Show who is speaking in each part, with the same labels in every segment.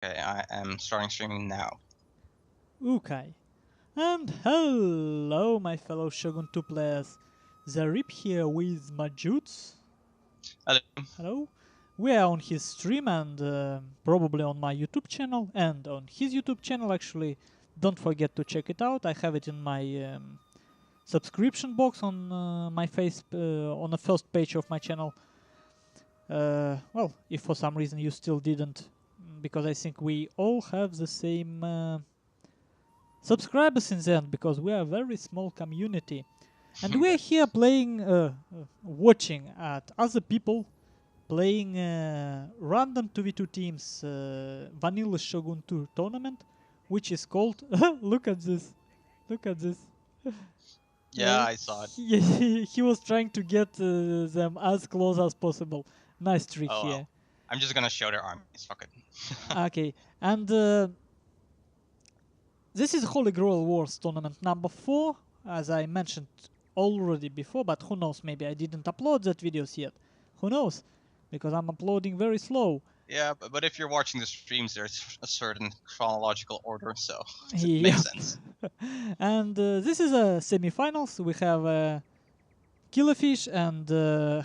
Speaker 1: Okay, I am starting streaming now.
Speaker 2: Okay. And hello, my fellow Shogun 2 players. Zaript here with Majuts.
Speaker 1: Hello.
Speaker 2: Hello. We are on his stream and probably on my YouTube channel and on his YouTube channel actually. Don't forget to check it out. I have it in my subscription box on my face on the first page of my channel. Well, if for some reason you still didn't, because I think we all have the same subscribers in the end, because we are a very small community. And we're here playing, watching at other people playing random 2v2 teams vanilla Shogun 2 tournament, which is called, look at this, look at this.
Speaker 1: Yeah, I saw it.
Speaker 2: He was trying to get them as close as possible. Nice trick
Speaker 1: Oh
Speaker 2: here.
Speaker 1: well. I'm just gonna show their armies. Fuck it.
Speaker 2: Okay, and this is Holy Grail Wars tournament number 4, as I mentioned already before, but who knows, maybe I didn't upload that videos yet. Who knows? Because I'm uploading very slow.
Speaker 1: Yeah, but if you're watching the streams, there's a certain chronological order, so it
Speaker 2: Yep.
Speaker 1: makes sense.
Speaker 2: And this is a semifinals. We have Killerfisch and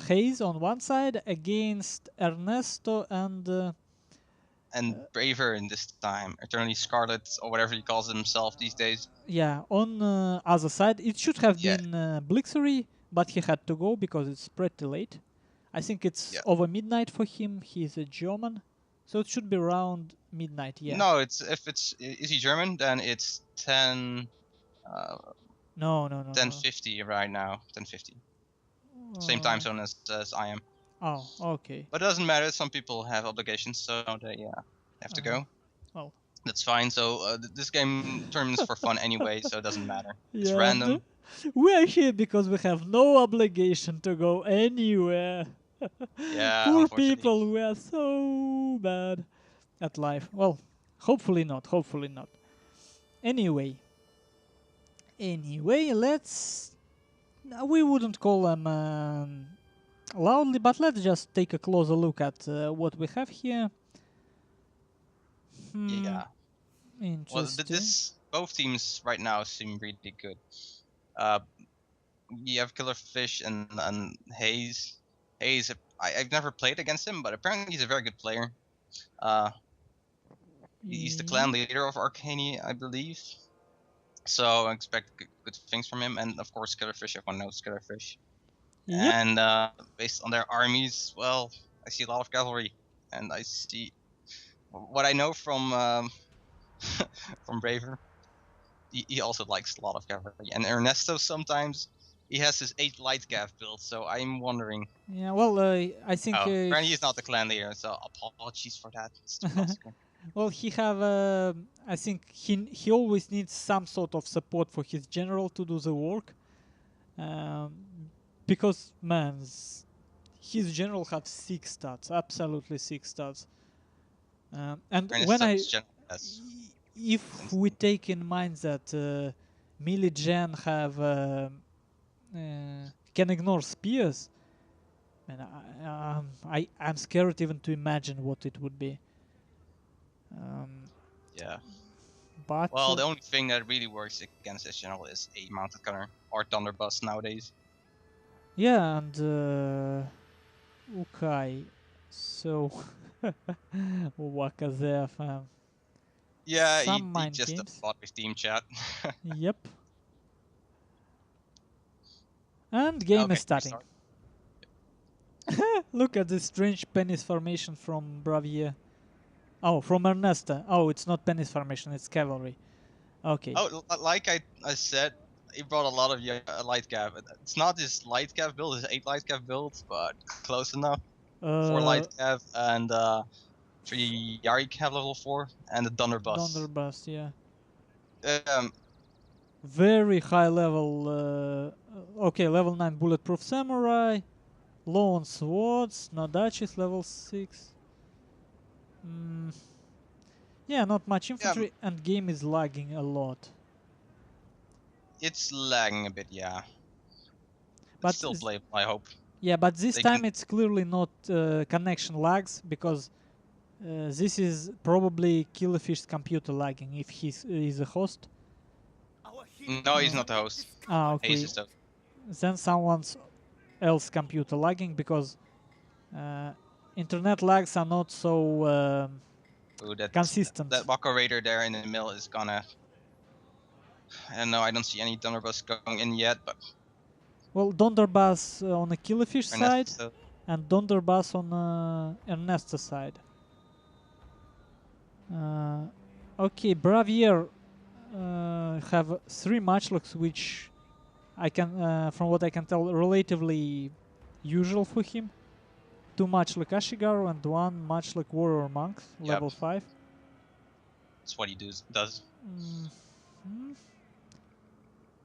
Speaker 2: Haze on one side against Ernesto
Speaker 1: And Bravier in this time, Eternally Scarlet or whatever he calls himself these days.
Speaker 2: yeah, on other side. It should have
Speaker 1: Yeah.
Speaker 2: been Blixerie, but he had to go because it's pretty late. I think it's over midnight for him. He's a German, so it should be around midnight. Yeah.
Speaker 1: No, is he German? Then it's 10.
Speaker 2: No.
Speaker 1: 10:50 right now. 10:50. Same time zone as I am.
Speaker 2: Oh, okay.
Speaker 1: But it doesn't matter. Some people have obligations, so they have to go.
Speaker 2: Well,
Speaker 1: that's fine. So this game tournament is for fun anyway, so it doesn't matter. It's
Speaker 2: yeah,
Speaker 1: random.
Speaker 2: We are here because we have no obligation to go anywhere.
Speaker 1: Yeah,
Speaker 2: Poor people, we are so bad at life. Well, hopefully not. Hopefully not. Anyway, let's. We wouldn't call them loudly, but let's just take a closer look at what we have here.
Speaker 1: Yeah.
Speaker 2: Interesting.
Speaker 1: Well, both teams right now seem really good. You have Killerfisch and Haze. Haze, I've never played against him, but apparently he's a very good player. He's the clan leader of Arcania, I believe. So I expect good things from him, and of course Killerfisch. Everyone knows Killerfisch.
Speaker 2: Yep.
Speaker 1: And based on their armies, well, I see a lot of cavalry, and I see what I know from from Bravier. He also likes a lot of cavalry, and Ernesto sometimes he has his 8 light cav build. So I'm wondering.
Speaker 2: Yeah, well, I think.
Speaker 1: Apparently he's not the clan leader, so apologies for that.
Speaker 2: Well, he have. I think he always needs some sort of support for his general to do the work. Because man, his general have 6 stats, absolutely 6 stats. And when if we take in mind that melee gen have can ignore spears, and I'm scared even to imagine what it would be.
Speaker 1: Yeah.
Speaker 2: But
Speaker 1: well, the only thing that really works against this general is a mounted gunner or thunderbuss nowadays.
Speaker 2: Yeah, and okay, so Wakazev.
Speaker 1: Yeah, he just a bot with team chat.
Speaker 2: Yep. And game is starting. Look at this strange penis formation from Bravier. Oh, from Ernesto. Oh, it's not penis formation, it's cavalry. Okay.
Speaker 1: Oh, like I said, he brought a lot of light cav. It's not his light cav build, his 8 light cav build, but close enough. 4 light cav and 3 Yari cav level 4 and a Thunderbuss.
Speaker 2: Thunderbuss, yeah. Very high level. Okay, level 9 bulletproof samurai. Low on swords. Nodachis level 6. Yeah, not much infantry, and game is lagging a lot.
Speaker 1: It's lagging a bit, yeah. But it's still playable, I hope.
Speaker 2: Yeah, but this time it's clearly not connection lags, because This is probably Killerfish's computer lagging if he's a host.
Speaker 1: No, he's not the host.
Speaker 2: Ah,
Speaker 1: Haze
Speaker 2: okay.
Speaker 1: is the.
Speaker 2: Then someone's else computer lagging because internet lags are not so
Speaker 1: Ooh,
Speaker 2: consistent.
Speaker 1: That Wako Raider there in the middle is gonna. I don't know. I don't see any Thunderbolts going in yet, but
Speaker 2: Well, Donderbass on the Killerfish side
Speaker 1: Ernesto.
Speaker 2: and Donderbass on Ernesto's side. Okay, Bravier have 3 matchlocks, which I can, from what I can tell, relatively usual for him. 2 matchlock Ashigaru and 1 matchlock Warrior Monk, level 5.
Speaker 1: That's what he does.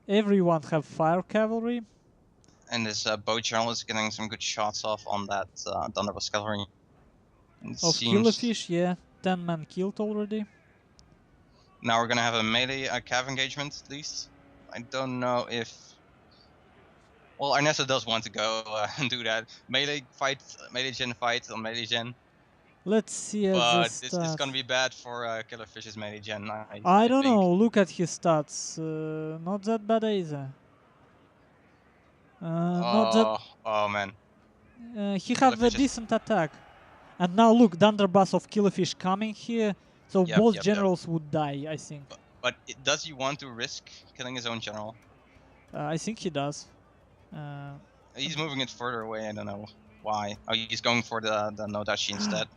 Speaker 2: Everyone have Fire Cavalry.
Speaker 1: And this bow general is getting some good shots off on that Thunderbolt cavalry.
Speaker 2: Of Killerfish, yeah. 10 men killed already.
Speaker 1: Now we're gonna have a melee cav engagement at least. I don't know if. Well, Ernesto does want to go and do that melee fight, melee gen fight on melee gen.
Speaker 2: Let's see at
Speaker 1: But
Speaker 2: the
Speaker 1: this is gonna be bad for Killerfish's melee gen.
Speaker 2: I don't
Speaker 1: think.
Speaker 2: know. Look at his stats. Not that bad either. Not that.
Speaker 1: Oh man.
Speaker 2: He have a decent attack. And now look, Thunderbass of Killerfish coming here. So both generals would die, I think.
Speaker 1: But does he want to risk killing his own general?
Speaker 2: I think he does.
Speaker 1: He's moving it further away. I don't know why. Oh, he's going for the Nodachi instead.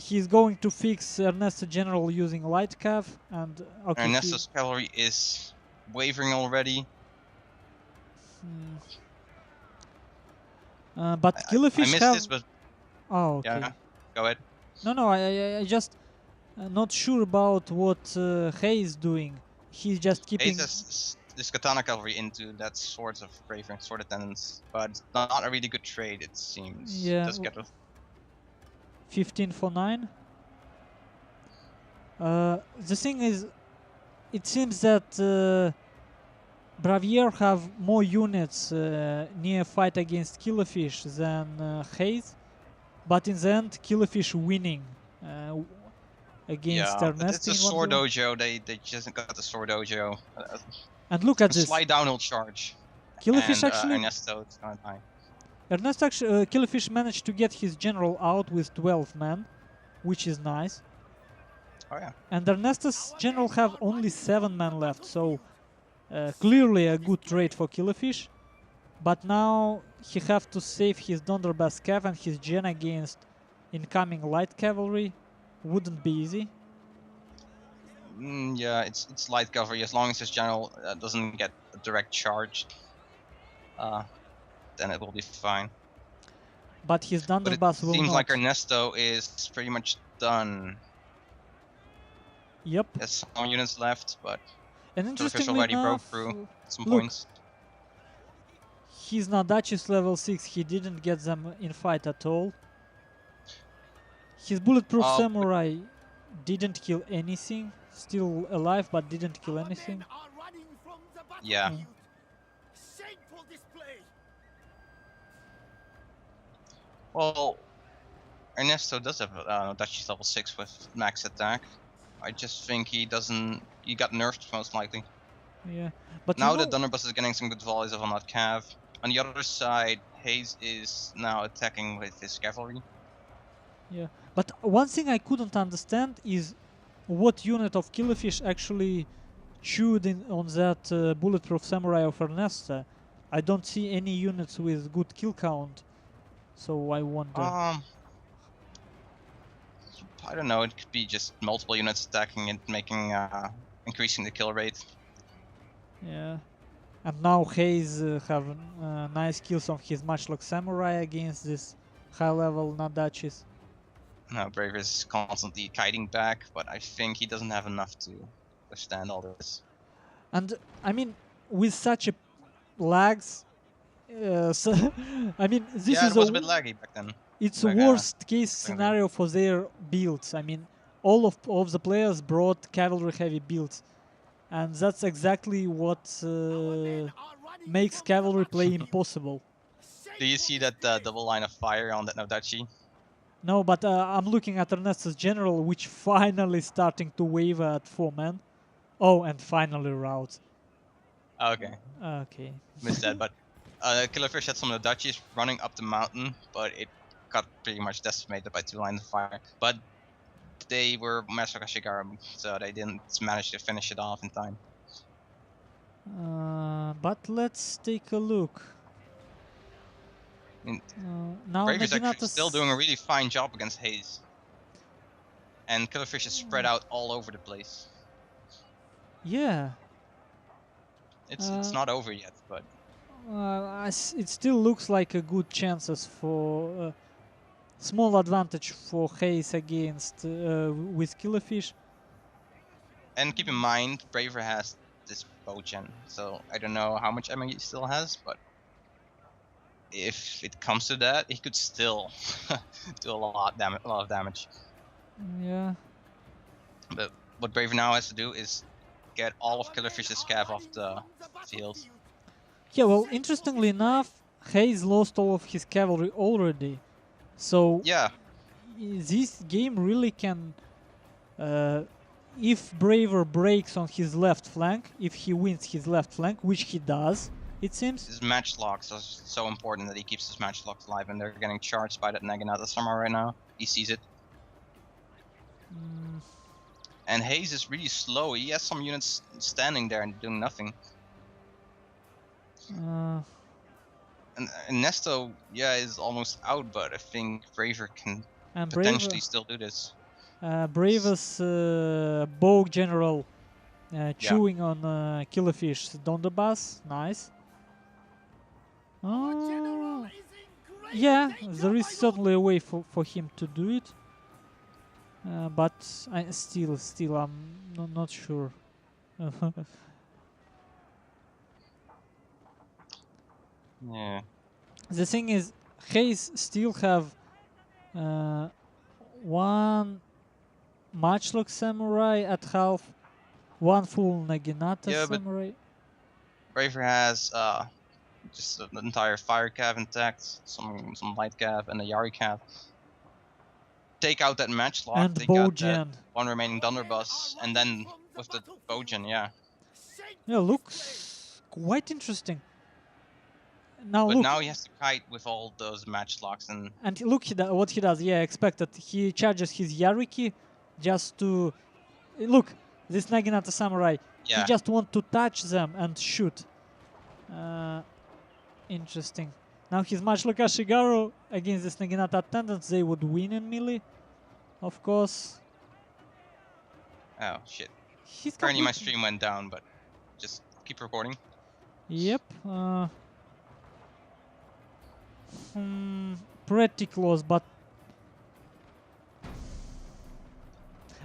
Speaker 2: He's going to fix Ernesto general using light cav, and okay,
Speaker 1: Ernesto's cavalry is wavering already.
Speaker 2: But Killerfish
Speaker 1: I missed
Speaker 2: have.
Speaker 1: This, but
Speaker 2: oh, okay.
Speaker 1: Yeah, go ahead.
Speaker 2: No, I just not sure about what Haze doing. He's just keeping.
Speaker 1: Haze this katana cavalry into that sort of bravery, sort of tenants, but not a really good trade, it seems.
Speaker 2: Yeah.
Speaker 1: Just get
Speaker 2: 15 for 9. The thing is, it seems that Bravier have more units near fight against Killerfish than Haze, but in the end, Killerfish winning against Ernesto.
Speaker 1: It's a sword dojo. They just got the sword dojo.
Speaker 2: And look at this.
Speaker 1: Slight downhill charge.
Speaker 2: Killerfish
Speaker 1: and,
Speaker 2: actually.
Speaker 1: Ernesto is gonna die.
Speaker 2: Ernesto actually, Killerfish managed to get his general out with 12 men, which is nice.
Speaker 1: Oh yeah.
Speaker 2: And Ernesto's general have only 7 men left, so clearly a good trade for Killerfish. But now he have to save his Donderbass cav and his gen against incoming light cavalry. Wouldn't be easy.
Speaker 1: Yeah, it's light cavalry. As long as his general doesn't get a direct charge, then it will be fine.
Speaker 2: But his Donderbass will not.
Speaker 1: Seems like Ernesto is pretty much done.
Speaker 2: Yep.
Speaker 1: There's some units left, but
Speaker 2: and interestingly
Speaker 1: already
Speaker 2: enough,
Speaker 1: broke through some
Speaker 2: look,
Speaker 1: points.
Speaker 2: His Nadachi's level 6, he didn't get them in fight at all. His bulletproof samurai didn't kill anything. Still alive, but didn't kill anything.
Speaker 1: Yeah. Well, Ernesto does have Nadachi's level 6 with max attack. I just think he doesn't. He got nerfed most likely.
Speaker 2: Yeah, but
Speaker 1: now the Thunderbolt is getting some good volleys off on that cav. On the other side, Haze is now attacking with his cavalry.
Speaker 2: Yeah, but one thing I couldn't understand is what unit of Killerfish actually chewed in on that bulletproof samurai of Ernesto. I don't see any units with good kill count, so I wonder.
Speaker 1: I don't know. It could be just multiple units attacking and making increasing the kill rate.
Speaker 2: Yeah, and now Haze have nice kills on his matchlock samurai against this high-level Nadachis.
Speaker 1: No, Bravier is constantly kiting back, but I think he doesn't have enough to withstand all this.
Speaker 2: And I mean, with such a lags, so, I mean, this is
Speaker 1: it was a bit laggy back then.
Speaker 2: It's a worst case scenario for their builds. I mean, all of the players brought cavalry heavy builds, and that's exactly what makes cavalry play impossible.
Speaker 1: Do you see that double line of fire on that Nodachi?
Speaker 2: No, but I'm looking at Ernesto's general, which finally starting to waver at 4 men. Oh, and finally routes.
Speaker 1: Okay,
Speaker 2: Okay.
Speaker 1: missed that. But Killerfisch had some of the duchies running up the mountain, but it got pretty much decimated by 2 lines of fire. But they were Master Kashigaru, so they didn't manage to finish it off in time.
Speaker 2: But let's take a look.
Speaker 1: I mean,
Speaker 2: Now
Speaker 1: Bravier's actually
Speaker 2: Naginatas
Speaker 1: still doing a really fine job against Haze. And Killerfisch is spread out all over the place.
Speaker 2: Yeah.
Speaker 1: It's not over yet, but
Speaker 2: It still looks like a good chances for small advantage for Haze against with Killerfisch.
Speaker 1: and keep in mind Bravier has this bow gen, so I don't know how much ammo he still has, but if it comes to that, he could still do a lot of damage.
Speaker 2: Yeah.
Speaker 1: But what Bravier now has to do is get all of Killerfish's cav off the field.
Speaker 2: Yeah, well, interestingly enough, Haze lost all of his cavalry already. So
Speaker 1: Yeah,
Speaker 2: this game really can... if Bravier breaks on his left flank, if he wins his left flank, which he does, it seems.
Speaker 1: his match locks are so important that he keeps his match locks alive, and they're getting charged by that Naginata Summer right now. He sees it. And Haze is really slow. He has some units standing there and doing nothing. And Ernesto, yeah, is almost out, but I think Bravier can potentially still do this.
Speaker 2: Bravier's bow general chewing on Killerfish Donderbus. Nice. Yeah, there is certainly a way for him to do it. But I still I'm not sure.
Speaker 1: Yeah.
Speaker 2: The thing is, Haze still have one Matchlock Samurai at half, one full Naginata Samurai.
Speaker 1: Bravier has just an entire fire cav intact, some light cav, and a Yari cav. Take out that matchlock,
Speaker 2: and
Speaker 1: take out
Speaker 2: that
Speaker 1: one remaining Thunderbus, and then with the Bogen, yeah.
Speaker 2: Yeah, looks quite interesting. Now
Speaker 1: but
Speaker 2: look,
Speaker 1: now he has to kite with all those matchlocks and
Speaker 2: look what he does. Yeah, expected. He charges his Yariki just to look. This Naginata Samurai.
Speaker 1: Yeah.
Speaker 2: He just want to touch them and shoot. Interesting. Now his Matchlock Ashigaru against this Naginata attendants, they would win in melee, of course.
Speaker 1: Oh shit. Apparently my stream went down, but just keep recording.
Speaker 2: Yep. Pretty close, but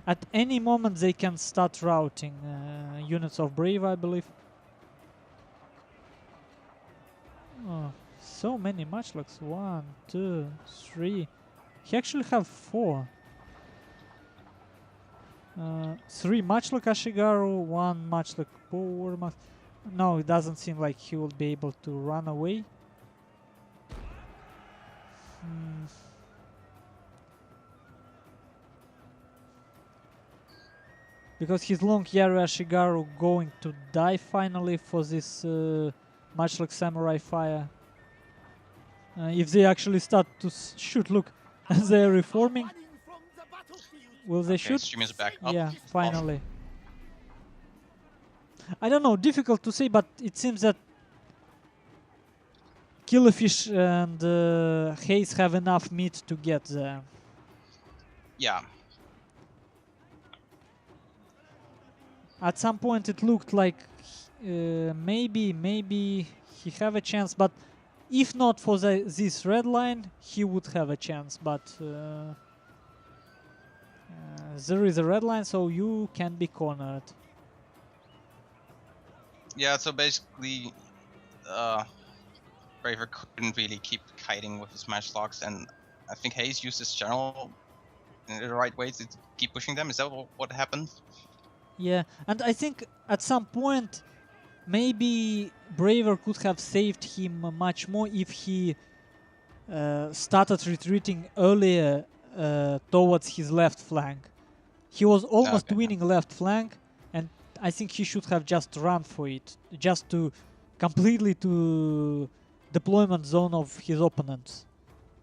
Speaker 2: at any moment they can start routing units of Brave, I believe. Oh, so many matchlocks. 1, 2, 3. He actually have 4. 3 matchlock Ashigaru, 1 matchlock Power. No, it doesn't seem like he will be able to run away. Because his long Yari Ashigaru going to die finally for this Matchlock Samurai fire. If they actually start to shoot, look, they're reforming. Will they shoot?
Speaker 1: Stream is back up.
Speaker 2: Yeah, finally. I don't know, difficult to say, but it seems that Killerfisch and Haze have enough meat to get there.
Speaker 1: Yeah.
Speaker 2: At some point it looked like maybe he have a chance, but if not for this red line, he would have a chance, but there is a red line, so you can be cornered.
Speaker 1: Yeah, so basically Bravier couldn't really keep kiting with his matchlocks, and I think Haze used his general in the right way to keep pushing them. Is that what happened?
Speaker 2: Yeah, and I think at some point maybe Bravier could have saved him much more if he started retreating earlier towards his left flank. He was almost
Speaker 1: Okay.
Speaker 2: winning left flank, and I think he should have just run for it, just to completely to deployment zone of his opponents.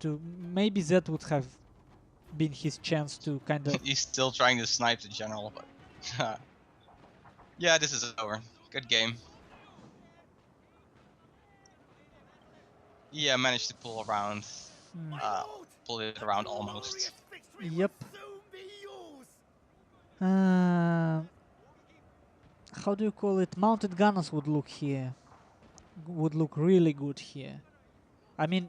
Speaker 2: To maybe that would have been his chance to kind of.
Speaker 1: He's still trying to snipe the general, but yeah, this is over. Good game. Yeah, managed to pull around, pull it around almost.
Speaker 2: Yep. How do you call it? Mounted gunners would look here. Would look really good here. I mean,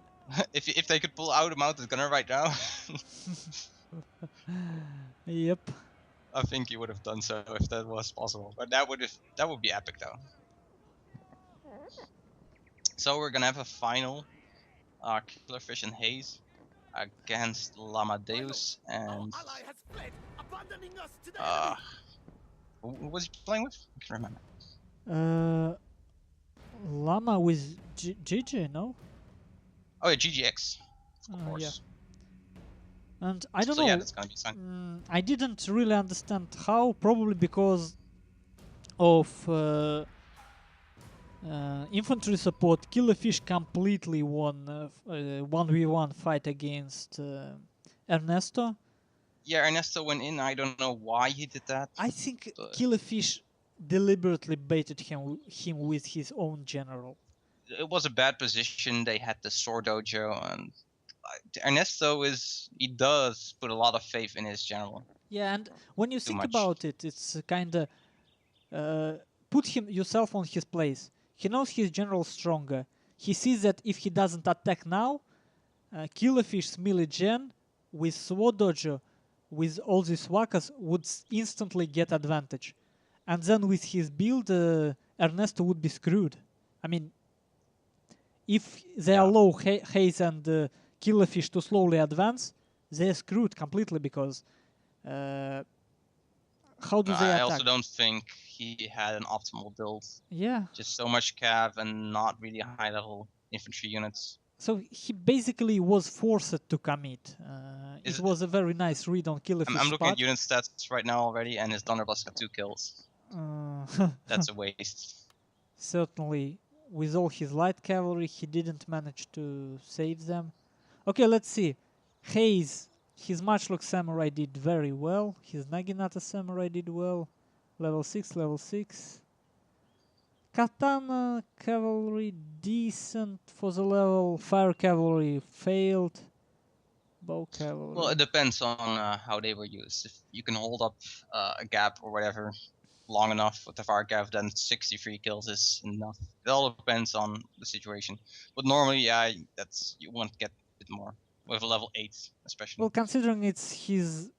Speaker 1: if they could pull out a mounted gunner right now,
Speaker 2: yep.
Speaker 1: I think he would have done so if that was possible. But that would be epic though. So we're gonna have a final, Killerfisch and Haze against Lamadeus and who was he playing with? I can't remember.
Speaker 2: Llama with GG, no?
Speaker 1: Oh yeah, GGX, of course.
Speaker 2: Yeah. And I don't
Speaker 1: so
Speaker 2: know.
Speaker 1: Yeah, that's gonna be fun.
Speaker 2: I didn't really understand how. Probably because of infantry support. Killerfisch completely won 1v1 fight against Ernesto.
Speaker 1: Yeah, Ernesto went in. I don't know why he did that.
Speaker 2: I think Killerfisch deliberately baited him with his own general.
Speaker 1: It was a bad position. They had the sword dojo, and Ernesto he does put a lot of faith in his general.
Speaker 2: Yeah, and when you think about it, it's kind of put yourself on his place. He knows his general stronger. He sees that if he doesn't attack now, Killerfisch's melee gen with sword dojo, with all these wakas, would instantly get advantage. And then with his build, Ernesto would be screwed. I mean, if they allow Haze and Killerfisch to slowly advance, they're screwed completely because how do they attack?
Speaker 1: I also don't think he had an optimal build.
Speaker 2: Yeah.
Speaker 1: Just so much cav and not really high level infantry units.
Speaker 2: So he basically was forced to commit. It was a very nice read on Killerfisch's
Speaker 1: I'm looking at unit stats right now already, and his Thunderblast got 2 kills. That's a waste.
Speaker 2: Certainly, with all his light cavalry, he didn't manage to save them. Okay, let's see. Haze, his Matchlock Samurai did very well. His Naginata Samurai did well. Level 6, level 6. Katana Cavalry, decent for the level. Fire Cavalry failed. Bow Cavalry.
Speaker 1: Well, it depends on how they were used. If you can hold up a gap or whatever long enough with the fire cav, then 63 kills is enough. It all depends on the situation. But normally, yeah, you want to get a bit more with a level 8, especially.
Speaker 2: Well, considering it's his.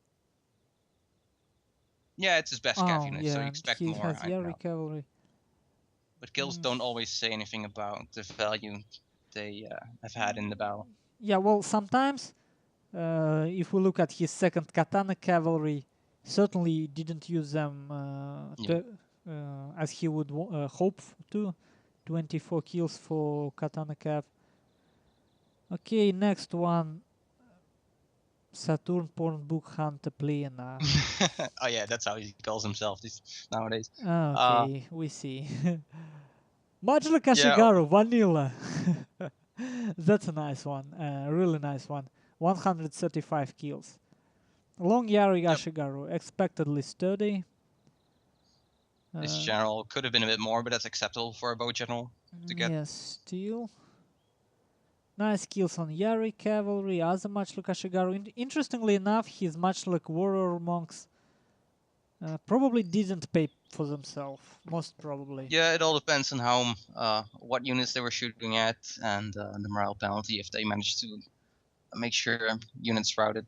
Speaker 1: Yeah, it's his best cav unit,
Speaker 2: yeah,
Speaker 1: so you expect more.
Speaker 2: He has Yari Cavalry.
Speaker 1: But kills don't always say anything about the value they have had in the battle.
Speaker 2: Yeah, well, sometimes if we look at his second Katana Cavalry, certainly didn't use them as he would hope to. 24 kills for Katana Cav. Okay, next one. Saturn Porn Book Hunter Plena.
Speaker 1: Oh yeah, that's how he calls himself nowadays.
Speaker 2: Okay, we see. Majla Kashigaru, Vanilla. That's a nice one. Really nice one. 135 kills. Long Yari Kashigaru, expectedly sturdy.
Speaker 1: This general could have been a bit more, but that's acceptable for a bow general to get.
Speaker 2: Yes, steel. Nice kills on Yari Cavalry, other Matchlock Kashigaru. Interestingly enough, his Matchlock Warrior Monks probably didn't pay for themselves, most probably.
Speaker 1: Yeah, it all depends on how what units they were shooting at and the morale penalty if they managed to make sure units routed.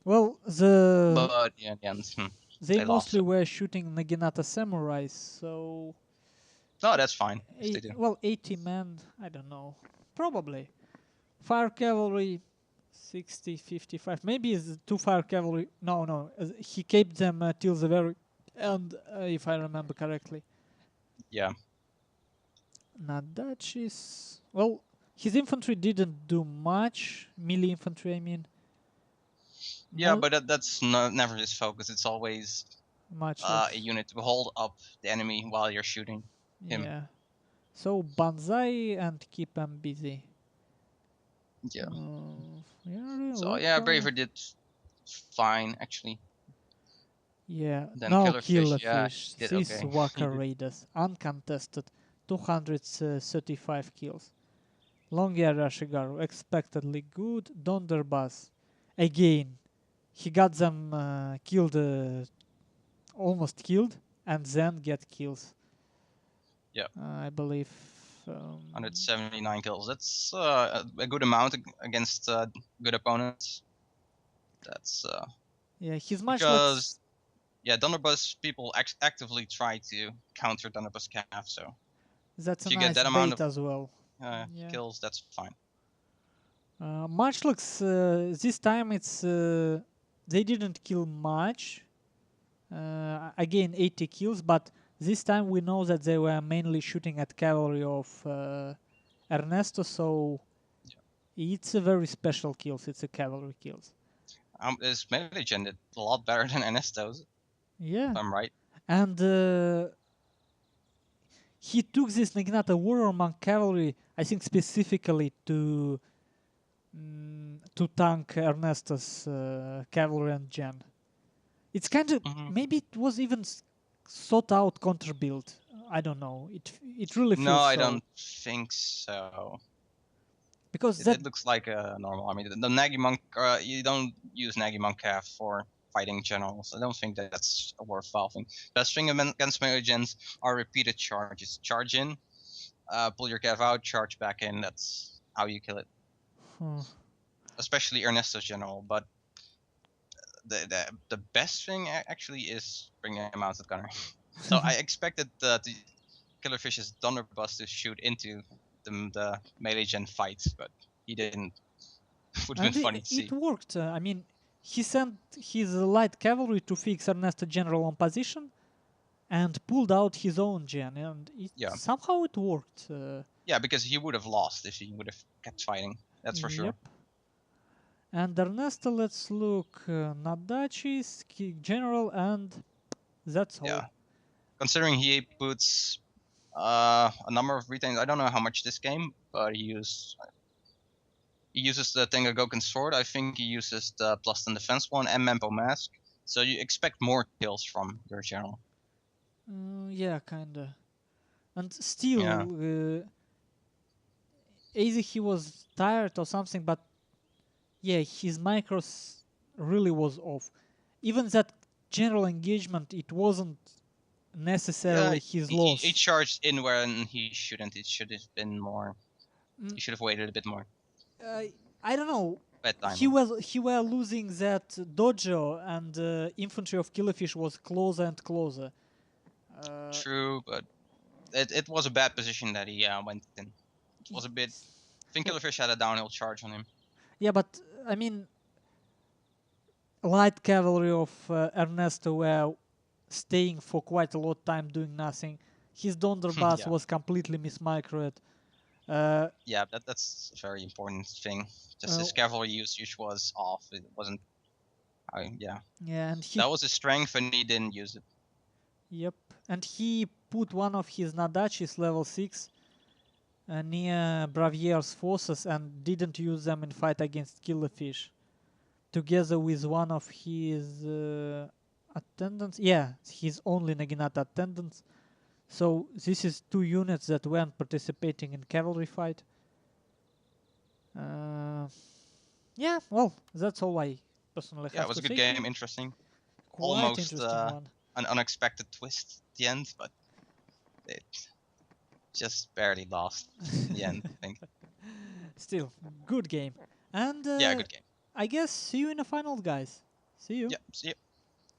Speaker 2: Well,
Speaker 1: but yeah, in the end,
Speaker 2: they mostly were shooting Naginata Samurais, so.
Speaker 1: No, that's fine. If they do.
Speaker 2: Well, 80 men, I don't know. Probably. Fire Cavalry, 60, 55. Maybe it's 2 Fire Cavalry. No. He kept them till the very end, if I remember correctly.
Speaker 1: Yeah.
Speaker 2: Nadachis. Well, his infantry didn't do much. Melee infantry, I mean.
Speaker 1: Yeah, but that's never his focus. It's always
Speaker 2: much
Speaker 1: a unit to hold up the enemy while you're shooting him.
Speaker 2: Yeah. So Banzai and keep him busy.
Speaker 1: Yeah.
Speaker 2: Yeah.
Speaker 1: So yeah, Bravier did fine actually.
Speaker 2: Yeah.
Speaker 1: Then
Speaker 2: Now
Speaker 1: Killerfish, yeah,
Speaker 2: Killerfish.
Speaker 1: did
Speaker 2: This
Speaker 1: okay. He
Speaker 2: Waka
Speaker 1: did.
Speaker 2: Raiders. Uncontested. 235 kills. Longia Rashigaru. Expectedly good. Donderbus. Again. He got them killed. Almost killed. And then get kills.
Speaker 1: Yeah.
Speaker 2: I believe.
Speaker 1: 179 kills. That's a good amount against good opponents. That's
Speaker 2: Yeah, his match
Speaker 1: because
Speaker 2: looks.
Speaker 1: yeah, Thunderbus people actively try to counter Thunderbus Calf. So
Speaker 2: That's
Speaker 1: if
Speaker 2: a
Speaker 1: you get
Speaker 2: nice
Speaker 1: that amount
Speaker 2: bait
Speaker 1: of
Speaker 2: as well. Yeah.
Speaker 1: kills, that's fine.
Speaker 2: Match looks. This time it's. They didn't kill much. Again, 80 kills, but this time we know that they were mainly shooting at cavalry of Ernesto, so it's a very special kills. It's a cavalry kills.
Speaker 1: This melee gen did a lot better than Ernesto's,
Speaker 2: Yeah,
Speaker 1: if I'm right.
Speaker 2: and he took this Naginata Warrior Monk cavalry, I think specifically to tank Ernesto's cavalry and gen. It's kind of maybe it was even thought out counter build. I don't know. It really feels
Speaker 1: No, I
Speaker 2: so.
Speaker 1: don't think so.
Speaker 2: Because
Speaker 1: It looks like a normal army. The Nagi Monk, you don't use Nagi Monk Calf for fighting generals. I don't think that's a worthwhile thing. Best thing against melee gens are repeated charges. Charge in, pull your Calf out, charge back in. That's how you kill it. Especially Ernesto's general, but the best thing actually is bringing a mounted gunner. So I expected the Killerfish's Thunderbuss to shoot into the melee gen fight, but he didn't. Would have been funny to see.
Speaker 2: It worked. I mean, he sent his light cavalry to fix Ernesto general on position and pulled out his own gen, and somehow it worked.
Speaker 1: Yeah, because he would have lost if he would have kept fighting. That's for sure.
Speaker 2: And Ernesto, let's look. Nadachis, general, and that's all.
Speaker 1: Yeah. Considering he puts a number of retains, I don't know how much this game, but he uses the Tengagoken sword. I think he uses the plus 10 defense one and Mempo mask. So you expect more kills from your general.
Speaker 2: Yeah, kinda. And still, either he was tired or something, but yeah, his micros really was off. Even that general engagement, it wasn't necessarily his loss.
Speaker 1: He charged in when he shouldn't. It should have been more. He should have waited a bit more.
Speaker 2: I don't know. He were losing that dojo, and infantry of Killerfish was closer and closer.
Speaker 1: True, but it was a bad position that he went in. It was a bit. I think Killerfish had a downhill charge on him.
Speaker 2: Yeah, but I mean, light cavalry of Ernesto were staying for quite a lot of time doing nothing. His Donderbus was completely mismicroed.
Speaker 1: Yeah, that's a very important thing. Just his cavalry usage was off. It wasn't. Yeah.
Speaker 2: Yeah, and
Speaker 1: that was his strength, and he didn't use it.
Speaker 2: Yep, and he put one of his Nadachis level 6 near Bravier's forces and didn't use them in fight against Killerfish. Together with one of his attendants. Yeah, his only Naginata attendants. So this is 2 units that weren't participating in cavalry fight. Yeah, well, that's all I personally have to say.
Speaker 1: Yeah, it was a good game, interesting.
Speaker 2: Quite
Speaker 1: almost
Speaker 2: interesting one.
Speaker 1: An unexpected twist at the end, but it just barely lost in the end, I think.
Speaker 2: Still, good game. And
Speaker 1: yeah, good game.
Speaker 2: I guess see you in the finals, guys. See you.
Speaker 1: Yeah, see you.